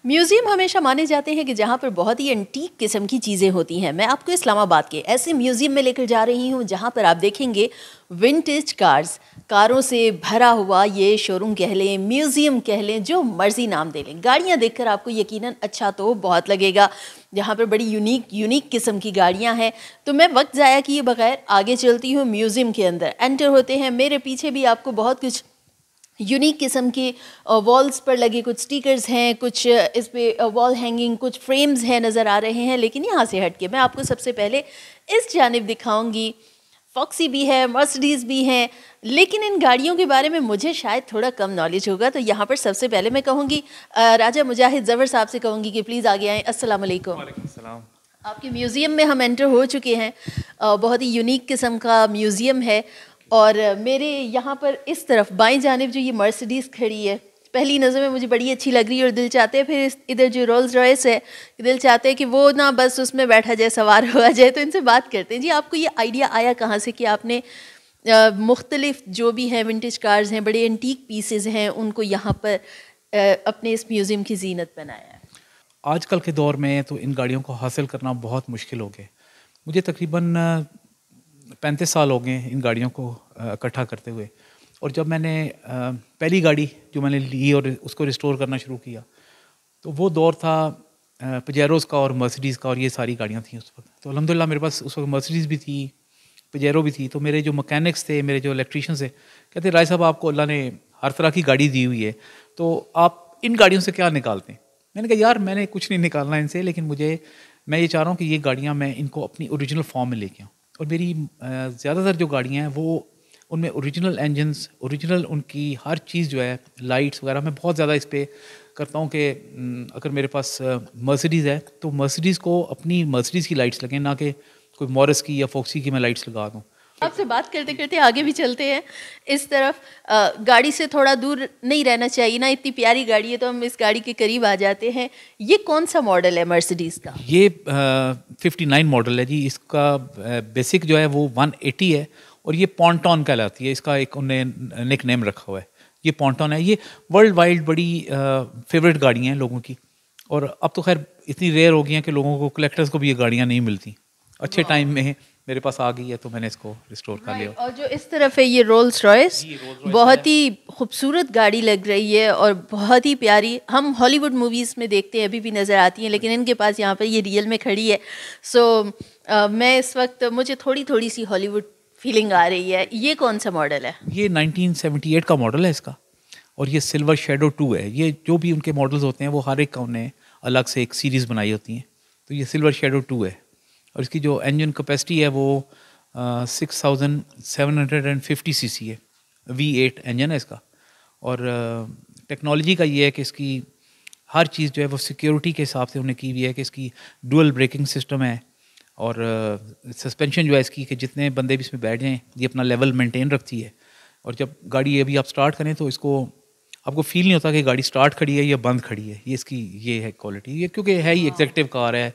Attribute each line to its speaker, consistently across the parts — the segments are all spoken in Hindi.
Speaker 1: म्यूज़ियम हमेशा माने जाते हैं कि जहाँ पर बहुत ही एंटीक किस्म की चीज़ें होती हैं। मैं आपको इस्लामाबाद के ऐसे म्यूज़ियम में लेकर जा रही हूँ जहाँ पर आप देखेंगे विंटेज कार्स, कारों से भरा हुआ ये शोरूम कह लें, म्यूज़ियम कह लें, जो मर्ज़ी नाम दे लें। गाड़ियाँ देखकर आपको यकीनन अच्छा तो बहुत लगेगा। यहाँ पर बड़ी यूनिक किस्म की गाड़ियाँ हैं। तो मैं वक्त ज़ाया किए बगैर आगे चलती हूँ म्यूज़ियम के अंदर। एंटर होते हैं, मेरे पीछे भी आपको बहुत कुछ यूनिक किस्म के वॉल्स पर लगे कुछ स्टिकर्स हैं, कुछ इस पे वॉल हैंगिंग, कुछ फ्रेम्स हैं नज़र आ रहे हैं। लेकिन यहाँ से हट के मैं आपको सबसे पहले इस जानिब दिखाऊंगी। फॉक्सी भी है, मर्सिडीज़ भी हैं, लेकिन इन गाड़ियों के बारे में मुझे शायद थोड़ा कम नॉलेज होगा। तो यहाँ पर सबसे पहले मैं कहूँगी राजा मुजाहिद ज़फ़र साहब से कहूँगी कि प्लीज़ आगे आएँ। अस्सलाम वालेकुम।
Speaker 2: वालेकुम सलाम।
Speaker 1: आपके म्यूज़ियम में हम एंटर हो चुके हैं। बहुत ही यूनिक किस्म का म्यूज़ियम है। और मेरे यहाँ पर इस तरफ बाईं जानिब जो ये मर्सिडीज़ खड़ी है, पहली नज़र में मुझे बड़ी अच्छी लग रही है और दिल चाहते हैं फिर इधर जो रोल्स रॉयस है, दिल चाहते हैं कि वो ना बस उसमें बैठा जाए, सवार हुआ जाए। तो इनसे बात करते हैं। जी, आपको ये आइडिया आया कहाँ से कि आपने मुख्तलिफ जो भी हैं विंटेज कार्स हैं, बड़े एंटीक पीसेज हैं, उनको यहाँ पर अपने इस म्यूज़ियम की जीनत बनाया है?
Speaker 2: आजकल के दौर में तो इन गाड़ियों को हासिल करना बहुत मुश्किल हो गया। मुझे तकरीबन 35 साल हो गए इन गाड़ियों को इकट्ठा करते हुए। और जब मैंने पहली गाड़ी जो मैंने ली और उसको रिस्टोर करना शुरू किया, तो वो दौर था पजेरोज़ का और मर्सिडीज़ का, और ये सारी गाड़ियाँ थी उस वक्त। तो अल्हम्दुलिल्लाह मेरे पास उस वक्त मर्सिडीज़ भी थी, पजेरो भी थी। तो मेरे जो मैकेनिक्स थे, मेरे जो इलेक्ट्रीशियन थे, कहते राय साहब आपको अल्लाह ने हर तरह की गाड़ी दी हुई है, तो आप इन गाड़ियों से क्या निकालते हैं? मैंने कहा यार मैंने कुछ नहीं निकालना इनसे, लेकिन मैं ये चाह रहा हूँ कि ये गाड़ियाँ मैं इनको अपनी ओरिजिनल फॉर्म में लेके आऊँ। और मेरी ज़्यादातर जो गाड़ियाँ हैं वो उनमें ओरिजिनल इंजन्स, ओरिजिनल उनकी हर चीज़ जो है, लाइट्स वगैरह, मैं बहुत ज़्यादा इस पे करता हूँ कि अगर मेरे पास मर्सिडीज़ है तो मर्सिडीज़ को अपनी मर्सिडीज़ की लाइट्स लगें, ना कि कोई मॉरिस की या फोक्सी की मैं लाइट्स लगा दूँ।
Speaker 1: आपसे बात करते करते आगे भी चलते हैं। इस तरफ गाड़ी से थोड़ा दूर नहीं रहना चाहिए ना, इतनी प्यारी गाड़ी है तो हम इस गाड़ी के करीब आ जाते हैं। ये कौन सा मॉडल है मर्सिडीज़ का?
Speaker 2: ये 59 मॉडल है जी। इसका बेसिक जो है वो 180 है, और ये पॉन्टॉन कहलाती है। इसका एक उन्होंने निक नेम रखा हुआ है, ये पॉन्टॉन है। ये वर्ल्ड वाइड बड़ी फेवरेट गाड़ियाँ हैं लोगों की, और अब तो खैर इतनी रेयर हो गई हैं कि लोगों को, कलेक्टर्स को भी ये गाड़ियाँ नहीं मिलती। अच्छे टाइम में मेरे पास आ गई है तो मैंने इसको रिस्टोर कर लिया।
Speaker 1: और जो इस तरफ है ये रोल्स रॉयस, बहुत ही खूबसूरत गाड़ी लग रही है और बहुत ही प्यारी। हम हॉलीवुड मूवीज़ में देखते हैं, अभी भी नज़र आती हैं, लेकिन इनके पास यहाँ पर ये रियल में खड़ी है। सो मैं इस वक्त, मुझे थोड़ी सी हॉलीवुड फीलिंग आ रही है। ये कौन सा मॉडल है?
Speaker 2: ये 1978 का मॉडल है इसका, और ये सिल्वर शेडो 2 है। ये जो भी उनके मॉडल्स होते हैं वो हर एक का उन्हें अलग से एक सीरीज़ बनाई होती हैं। तो ये सिल्वर शेडो 2 है, और इसकी जो इंजन कैपेसिटी है वो 6750 सीसी है। V8 इंजन है इसका। और टेक्नोलॉजी का ये है कि इसकी हर चीज़ जो है वो सिक्योरिटी के हिसाब से उन्हें की हुई है, कि इसकी डुअल ब्रेकिंग सिस्टम है, और सस्पेंशन जो है इसकी, कि जितने बंदे भी इसमें बैठ जाएँ ये अपना लेवल मेंटेन रखती है। और जब गाड़ी अभी आप स्टार्ट करें तो इसको आपको फील नहीं होता कि गाड़ी स्टार्ट खड़ी है या बंद खड़ी है। ये इसकी ये है क्वालिटी, ये क्योंकि है ही एग्जीक्यूटिव कार है।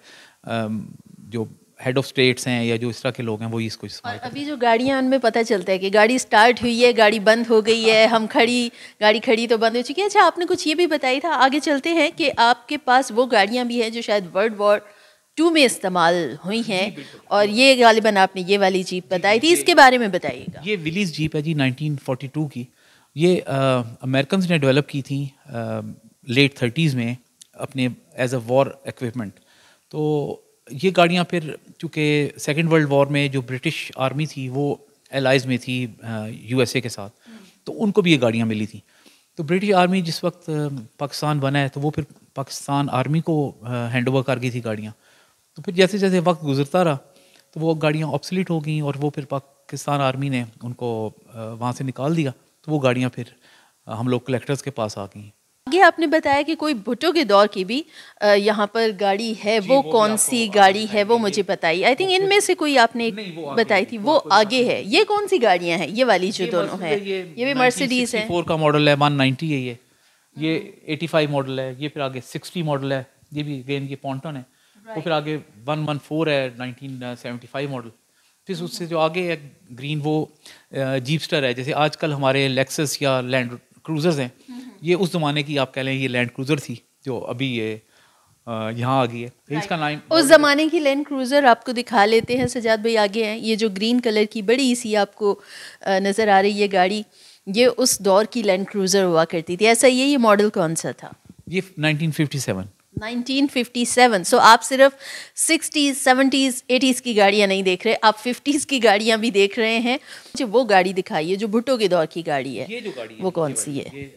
Speaker 2: जो हेड ऑफ स्टेट्स हैं या जो इस तरह के लोग हैं वो इसको इस्तेमाल करते हैं।
Speaker 1: अभी जो गाड़ियाँ, उनमें पता चलता है कि गाड़ी स्टार्ट हुई है, गाड़ी बंद हो गई है, हम गाड़ी खड़ी तो बंद हो चुकी है। अच्छा, आपने कुछ ये भी बताया था, आगे चलते हैं, कि आपके पास वो गाड़ियाँ भी हैं जो शायद वर्ल्ड वॉर 2 में इस्तेमाल हुई हैं, और ये गालिबन आपने ये वाली जीप बताई थी, इसके बारे में बताइएगा।
Speaker 2: ये विलीज जीप है जी, 1942 की। ये अमेरिकन ने डेवलप की थी लेट 30s में अपने एज अ वॉर इक्विपमेंट। तो ये गाड़ियाँ फिर चूँकि सेकेंड वर्ल्ड वॉर में जो ब्रिटिश आर्मी थी वो एलाइज में थी USA के साथ, तो उनको भी ये गाड़ियाँ मिली थी। तो ब्रिटिश आर्मी जिस वक्त पाकिस्तान बना है तो वो फिर पाकिस्तान आर्मी को हैंड ओवर कर गई थी गाड़ियाँ। तो फिर जैसे जैसे वक्त गुजरता रहा तो वो गाड़ियाँ ऑब्सोलीट हो गई, और वो फिर पाकिस्तान आर्मी ने उनको वहाँ से निकाल दिया। तो वो गाड़ियाँ फिर हम लोग कलेक्टर्स के पास आ गई।
Speaker 1: आगे आपने बताया कि कोई भुट्टो के दौर की भी यहाँ पर गाड़ी है, वो कौन सी गाड़ी है वो मुझे बताइए। आई थिंक इनमें से कोई आपने बताई थी, वो आगे है। ये कौन सी गाड़ियाँ हैं? ये वाली जो दोनों हैं, ये भी मर्सिडीज है।
Speaker 2: 4 का मॉडल है, 190 है ये 85 मॉडल है। ये फिर आगे 60 मॉडल है, ये भी अगेन ये पॉन्टन है। वो फिर आगे 114 है, 1975 मॉडल। फिर उससे जो आगे है ग्रीन, वो जीपस्टर है। जैसे आजकल हमारे लेक्सस या लैंड क्रूजर्स हैं, ये उस ज़माने की आप कह लें ये लैंड क्रूज़र थी, जो अभी ये यहाँ आ गई है। फिर इसका नाम
Speaker 1: उस ज़माने की लैंड क्रूज़र आपको दिखा लेते हैं। सजाद भाई आगे हैं। ये जो ग्रीन कलर की बड़ी सी आपको नज़र आ रही है गाड़ी, ये उस दौर की लैंड क्रूज़र हुआ करती थी। ऐसा ये मॉडल कौन सा था?
Speaker 2: ये 1957।
Speaker 1: 1957। सो आप सिर्फ 60s, 70s, 80s की गाड़ियाँ नहीं देख रहे, आप 50s की गाड़ियाँ भी देख रहे हैं। मुझे वो गाड़ी दिखाइए जो भुट्टो के दौर की गाड़ी है।
Speaker 2: ये जो गाड़ी है
Speaker 1: वो कौन सी है?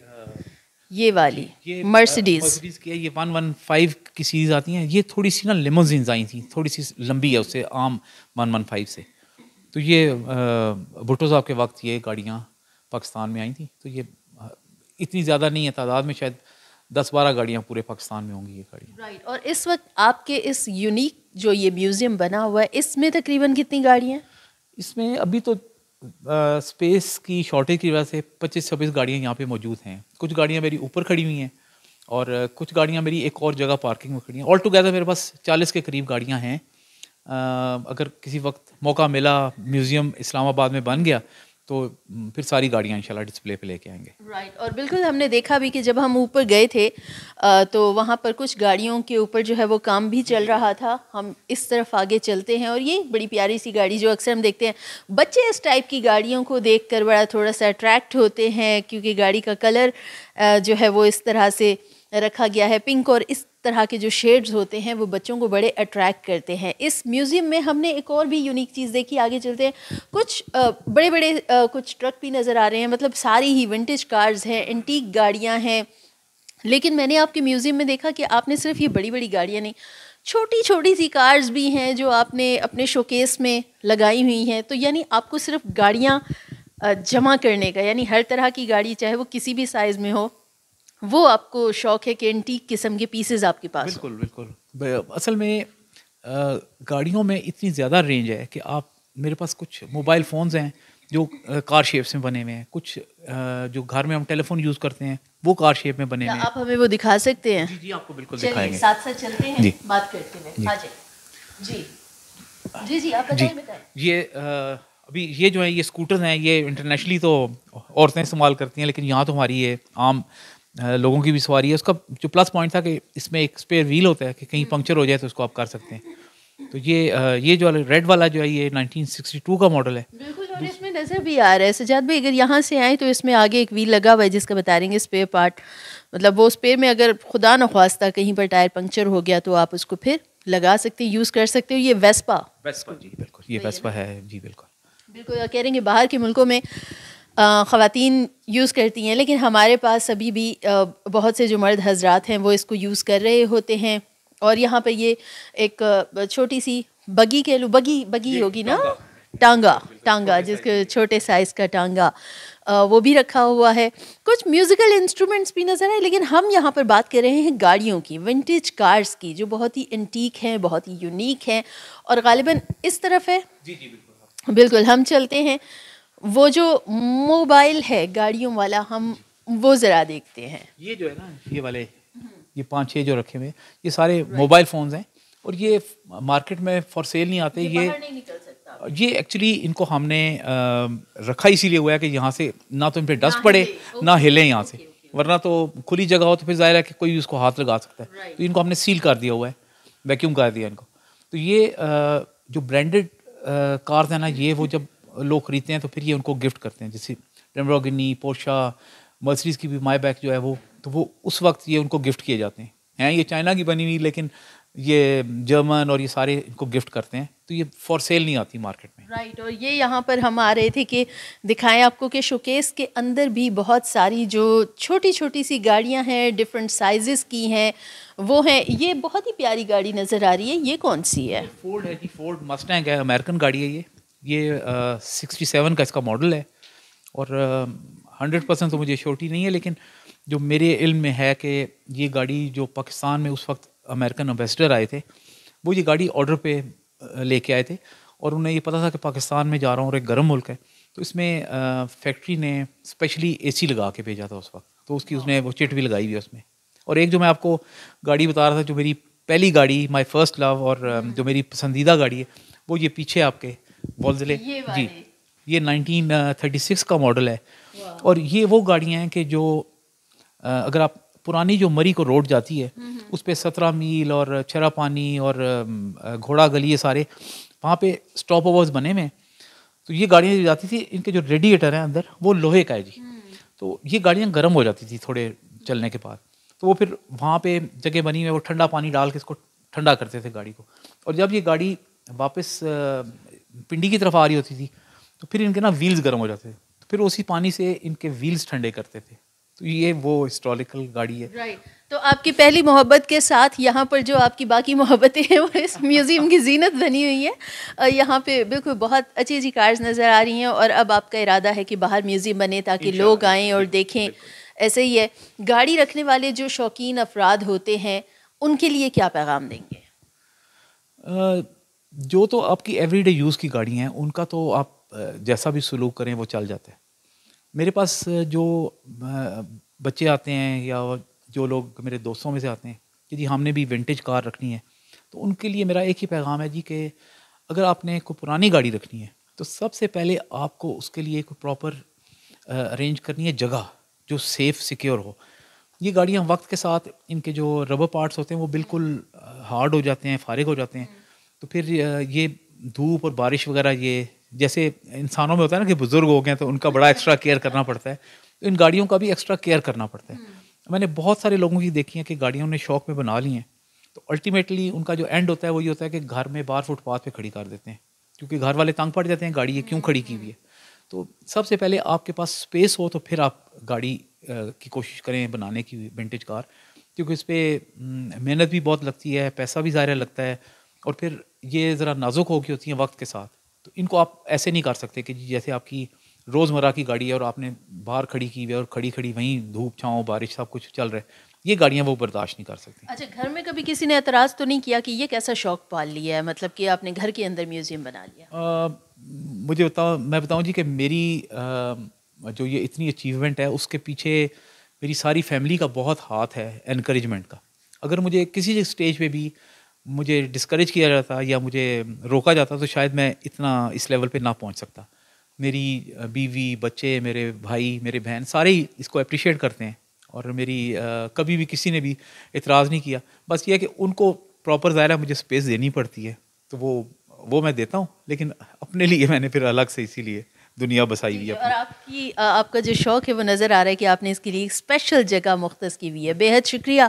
Speaker 2: ये
Speaker 1: वाली
Speaker 2: ये
Speaker 1: मर्सिडीज
Speaker 2: की है। ये 115 की सीरीज आती हैं। ये थोड़ी सी ना लिमोजिन्स आई थी, थोड़ी सी लंबी है उससे आम 115 से। तो ये भुट्टो साहब के वक्त ये गाड़ियाँ पाकिस्तान में आई थी। तो ये इतनी ज़्यादा नहीं है तादाद में, शायद 10-12 गाड़ियाँ पूरे पाकिस्तान में होंगी ये गाड़ी।
Speaker 1: राइट। और इस वक्त आपके इस यूनिक जो ये म्यूजियम बना हुआ है, इसमें तकरीबन कितनी गाड़ियाँ?
Speaker 2: इसमें अभी तो स्पेस की शॉर्टेज की वजह से 25-26 गाड़ियाँ यहाँ पे मौजूद हैं। कुछ गाड़ियाँ मेरी ऊपर खड़ी हुई हैं और कुछ गाड़ियाँ मेरी एक और जगह पार्किंग में खड़ी हैं। ऑल टुगेदर मेरे पास 40 के करीब गाड़ियाँ हैं। अगर किसी वक्त मौका मिला, म्यूज़ियम इस्लामाबाद में बन गया, तो फिर सारी गाड़ियाँ इंशाल्लाह डिस्प्ले पे लेके आएंगे।
Speaker 1: राइट। और बिल्कुल हमने देखा भी कि जब हम ऊपर गए थे तो वहाँ पर कुछ गाड़ियों के ऊपर जो है वो काम भी चल रहा था। हम इस तरफ आगे चलते हैं और ये बड़ी प्यारी सी गाड़ी जो अक्सर हम देखते हैं, बच्चे इस टाइप की गाड़ियों को देखकर बड़ा थोड़ा सा अट्रैक्ट होते हैं क्योंकि गाड़ी का कलर जो है वो इस तरह से रखा गया है, पिंक, और इस तरह के जो शेड्स होते हैं वो बच्चों को बड़े अट्रैक्ट करते हैं। इस म्यूज़ियम में हमने एक और भी यूनिक चीज़ देखी। आगे चलते हैं। कुछ बड़े बड़े कुछ ट्रक भी नज़र आ रहे हैं, मतलब सारी ही विंटेज कार्स हैं, एंटीक गाड़ियां हैं। लेकिन मैंने आपके म्यूज़ियम में देखा कि आपने सिर्फ ये बड़ी बड़ी गाड़ियाँ नहीं, छोटी छोटी सी कार्स भी हैं जो आपने अपने शोकेस में लगाई हुई हैं। तो यानी आपको सिर्फ गाड़ियाँ जमा करने का, यानी हर तरह की गाड़ी चाहे वो किसी भी साइज़ में हो, वो आपको शौक है कि एंटीक किस्म के पीसेस आपके पास?
Speaker 2: बिल्कुल बिल्कुल। असल में गाड़ियों में इतनी ज़्यादा रेंज है कि आप, मेरे पास कुछ मोबाइल फ़ोन्स हैं जो कार शेप्स में बने हुए हैं, कुछ जो घर में हम टेलीफोन यूज़ करते हैं वो कार शेप में बने हुए हैं।
Speaker 1: आप हमें वो दिखा सकते हैं?
Speaker 2: जी जी, आपको बिल्कुल दिखाएंगे।
Speaker 1: साथ साथ चलते हैं
Speaker 2: जी,
Speaker 1: बात करते हुए। हाँ जी जी जी, आप बताएं।
Speaker 2: ये अभी ये जो है ये स्कूटर हैं, ये इंटरनेशनली तो औरतें इस्तेमाल करती हैं, लेकिन यहाँ तो हमारी ये आम लोगों की भी सवारी है। उसका जो प्लस पॉइंट था कि इसमें एक स्पेयर व्हील होता है कि कहीं पंक्चर हो जाए तो उसको आप कर सकते हैं। तो ये जो रेड वाला जो है ये 1962 का मॉडल है।
Speaker 1: बिल्कुल। और इसमें नज़र भी आ रहा है सजाद भाई, अगर यहाँ से आए तो इसमें आगे एक व्हील लगा हुआ है जिसका बता रहेंगे स्पेयर पार्ट, मतलब वो स्पेयर में अगर खुदा न ख्वास्ता कहीं पर टायर पंक्चर हो गया तो आप उसको फिर लगा सकते हैं, यूज़ कर सकते हो। ये वेस्पा
Speaker 2: जी बिल्कुल, ये वेस्पा है जी बिल्कुल।
Speaker 1: बिल्कुल। कह रहे हैं कि बाहर के मुल्कों में ख़वातीन यूज़ करती हैं, लेकिन हमारे पास अभी भी बहुत से जो मर्द हजरात हैं वो इसको यूज़ कर रहे होते हैं। और यहाँ पर ये एक छोटी सी बगी कह लो, बगी होगी ना, टांगा जिसके छोटे साइज़ का टांगा, वो भी रखा हुआ है। कुछ म्यूज़िकल इंस्ट्रूमेंट्स भी नज़र आए। लेकिन हम यहाँ पर बात कर रहे हैं गाड़ियों की, विंटेज कार्स की, जो बहुत ही एंटीक हैं, बहुत ही यूनिक हैं। और ग़ालिबन इस तरफ है।
Speaker 2: जी जी बिल्कुल
Speaker 1: बिल्कुल। हम चलते हैं, वो जो मोबाइल है गाड़ियों वाला, हम वो ज़रा देखते हैं।
Speaker 2: ये जो है ना, ये वाले, ये 5-6 जो रखे हुए हैं, ये सारे मोबाइल फ़ोन्स हैं और ये मार्केट में फॉर सेल नहीं आते। ये
Speaker 1: बाहर नहीं निकल सकता।
Speaker 2: ये एक्चुअली इनको हमने रखा इसीलिए हुआ है कि यहाँ से ना तो इन पे डस्ट पड़े ना हिले यहाँ से, वरना तो खुली जगह हो तो फिर जाहिर है कि कोई उसको हाथ लगा सकता है। तो इनको हमने सील कर दिया हुआ है, वैक्यूम कर दिया इनको। तो ये जो ब्रांडेड कार्स हैं ना, ये वो जब लोग खरीदते हैं तो फिर ये उनको गिफ्ट करते हैं, जैसे लैम्बोर्गिनी, पोर्शा, मर्सिडीज़ की भी मायबैक जो है वो, तो वो उस वक्त ये उनको गिफ्ट किए जाते हैं। ये चाइना की बनी हुई, लेकिन ये जर्मन और ये सारे इनको गिफ्ट करते हैं, तो ये फॉर सेल नहीं आती मार्केट में।
Speaker 1: राइट। और ये यहाँ पर हम आ रहे थे कि दिखाएं आपको कि शोकेस के अंदर भी बहुत सारी जो छोटी छोटी सी गाड़ियाँ हैं, डिफरेंट साइजेस की हैं, वो हैं। ये बहुत ही प्यारी गाड़ी नज़र आ रही है। ये कौन सी है?
Speaker 2: फोर्ड है जी, फोर्ड मस्टैंग है, अमेरिकन गाड़ी है ये 67 का इसका मॉडल है। और 100% तो मुझे श्योरिटी नहीं है, लेकिन जो मेरे इल्म में है कि ये गाड़ी जो पाकिस्तान में उस वक्त अमेरिकन एम्बेसडर आए थे, वो ये गाड़ी ऑर्डर पे लेके आए थे और उन्हें ये पता था कि पाकिस्तान में जा रहा हूँ और एक गर्म मुल्क है, तो इसमें फैक्ट्री ने स्पेशली एसी लगा के भेजा था उस वक्त, तो उसकी उसने वो चिट भी लगाई हुई है उसमें। और एक जो मैं आपको गाड़ी बता रहा था, जो मेरी पहली गाड़ी, माई फर्स्ट लव, और जो मेरी पसंदीदा गाड़ी है, वो ये पीछे आपके वोल्जले जी, ये 1936 का मॉडल है। और ये वो गाड़ियाँ हैं कि जो अगर आप पुरानी जो मरी को रोड जाती है उस पे 17 मील और छरापानी और घोड़ा गली, ये सारे वहाँ पे स्टॉप ओवर्स बने हुए हैं। तो ये गाड़ियाँ जो जाती थी, इनके जो रेडिएटर हैं अंदर वो लोहे का है जी। तो ये गाड़ियाँ गर्म हो जाती थी थोड़े चलने के बाद, तो वो फिर वहाँ पे जगह बनी हुई, वो ठंडा पानी डाल के इसको ठंडा करते थे गाड़ी को। और जब ये गाड़ी वापस पिंडी की तरफ आ रही होती थी तो फिर इनके ना व्हील्स गर्म हो जाते थे, तो फिर उसी पानी से इनके व्हील्स ठंडे करते थे। तो ये वो हिस्टोरिकल गाड़ी है।
Speaker 1: राइट। तो आपकी पहली मोहब्बत के साथ यहाँ पर जो आपकी बाकी मोहब्बतें हैं वो इस म्यूज़ियम की जीनत बनी हुई है। यहाँ पे बिल्कुल बहुत अच्छी अच्छी कार्स नज़र आ रही हैं, और अब आपका इरादा है कि बाहर म्यूज़ियम बने ताकि लोग आएँ और देखें। ऐसे ही है, गाड़ी रखने वाले जो शौकीन अफराद होते हैं उनके लिए क्या पैगाम देंगे?
Speaker 2: जो तो आपकी एवरीडे यूज़ की गाड़ी हैं उनका तो आप जैसा भी सलूक करें वो चल जाता है। मेरे पास जो बच्चे आते हैं या जो लोग मेरे दोस्तों में से आते हैं कि जी हमने भी विंटेज कार रखनी है, तो उनके लिए मेरा एक ही पैगाम है जी कि अगर आपने कोई पुरानी गाड़ी रखनी है तो सबसे पहले आपको उसके लिए एक प्रॉपर अरेंज करनी है जगह जो सेफ़ सिक्योर हो। ये गाड़ियाँ वक्त के साथ इनके जो रबर पार्ट्स होते हैं वो बिल्कुल हार्ड हो जाते हैं, फारिग हो जाते हैं। तो फिर ये धूप और बारिश वगैरह, ये जैसे इंसानों में होता है ना कि बुजुर्ग हो गए तो उनका बड़ा एक्स्ट्रा केयर करना पड़ता है, तो इन गाड़ियों का भी एक्स्ट्रा केयर करना पड़ता है। मैंने बहुत सारे लोगों की देखी है कि गाड़ियों ने शौक में बना ली हैं, तो अल्टीमेटली उनका जो एंड होता है वो ये होता है कि घर में बाहर फुटपाथ पे खड़ी कर देते हैं, क्योंकि घर वाले तंग पड़ जाते हैं गाड़ी ये क्यों खड़ी की हुई है। तो सबसे पहले आपके पास स्पेस हो तो फिर आप गाड़ी की कोशिश करें बनाने की विंटेज कार, क्योंकि इस पर मेहनत भी बहुत लगती है, पैसा भी ज़ाहिर लगता है, और फिर ये ज़रा नाजुक हो गई होती हैं वक्त के साथ। तो इनको आप ऐसे नहीं कर सकते कि जैसे आपकी रोज़मर्रा की गाड़ी है और आपने बाहर खड़ी की हुई है और खड़ी खड़ी वहीं धूप छाँव बारिश सब कुछ चल रहा है, ये गाड़ियाँ वो बर्दाश्त नहीं कर सकती।
Speaker 1: अच्छा, घर में कभी किसी ने एतराज़ तो नहीं किया कि ये कैसा शौक पाल लिया है, मतलब कि आपने घर के अंदर म्यूज़ियम बना लिया?
Speaker 2: मैं बताऊँ जी कि मेरी जो ये इतनी अचीवमेंट है उसके पीछे मेरी सारी फैमिली का बहुत हाथ है, एनकरेजमेंट का। अगर मुझे किसी स्टेज पे भी मुझे डिस्करेज किया जाता या मुझे रोका जाता तो शायद मैं इतना इस लेवल पे ना पहुंच सकता। मेरी बीवी, बच्चे, मेरे भाई, मेरे बहन सारे ही इसको अप्रिशिएट करते हैं, और मेरी कभी भी किसी ने भी इतराज़ नहीं किया। बस ये है कि उनको प्रॉपर ज़ाहिर है मुझे स्पेस देनी पड़ती है, तो वो मैं देता हूँ, लेकिन अपने लिए मैंने फिर अलग से इसीलिए दुनिया बसाई हुई है।
Speaker 1: और आपका जो शौक़ है वो नज़र आ रहा है कि आपने इसके लिए एक स्पेशल जगह मुख्तस की हुई है। बेहद शुक्रिया।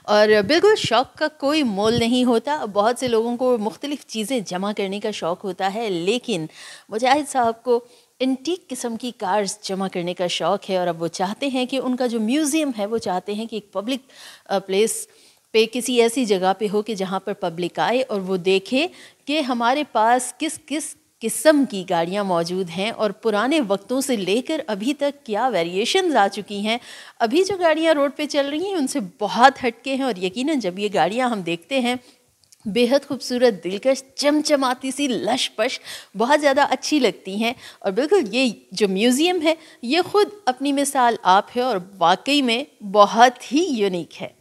Speaker 1: और बिल्कुल शौक़ का कोई मोल नहीं होता। बहुत से लोगों को मुख्तलिफ़ चीज़ें जमा करने का शौक़ होता है, लेकिन मुजाहिद साहब को एंटीक किस्म की कार्स जमा करने का शौक़ है, और अब वो चाहते हैं कि उनका जो म्यूज़ियम है वो चाहते हैं कि एक पब्लिक प्लेस पे किसी ऐसी जगह पे हो कि जहाँ पर पब्लिक आए और वो देखे कि हमारे पास किस किस किस्म की गाड़ियाँ मौजूद हैं, और पुराने वक्तों से लेकर अभी तक क्या वेरिएशंस आ चुकी हैं। अभी जो गाड़ियाँ रोड पे चल रही हैं उनसे बहुत हटके हैं, और यकीनन जब ये गाड़ियाँ हम देखते हैं बेहद खूबसूरत, दिलकश, चमचमाती सी, लश-पश, बहुत ज़्यादा अच्छी लगती हैं। और बिल्कुल ये जो म्यूज़ियम है ये ख़ुद अपनी मिसाल आप है और वाकई में बहुत ही यूनिक है।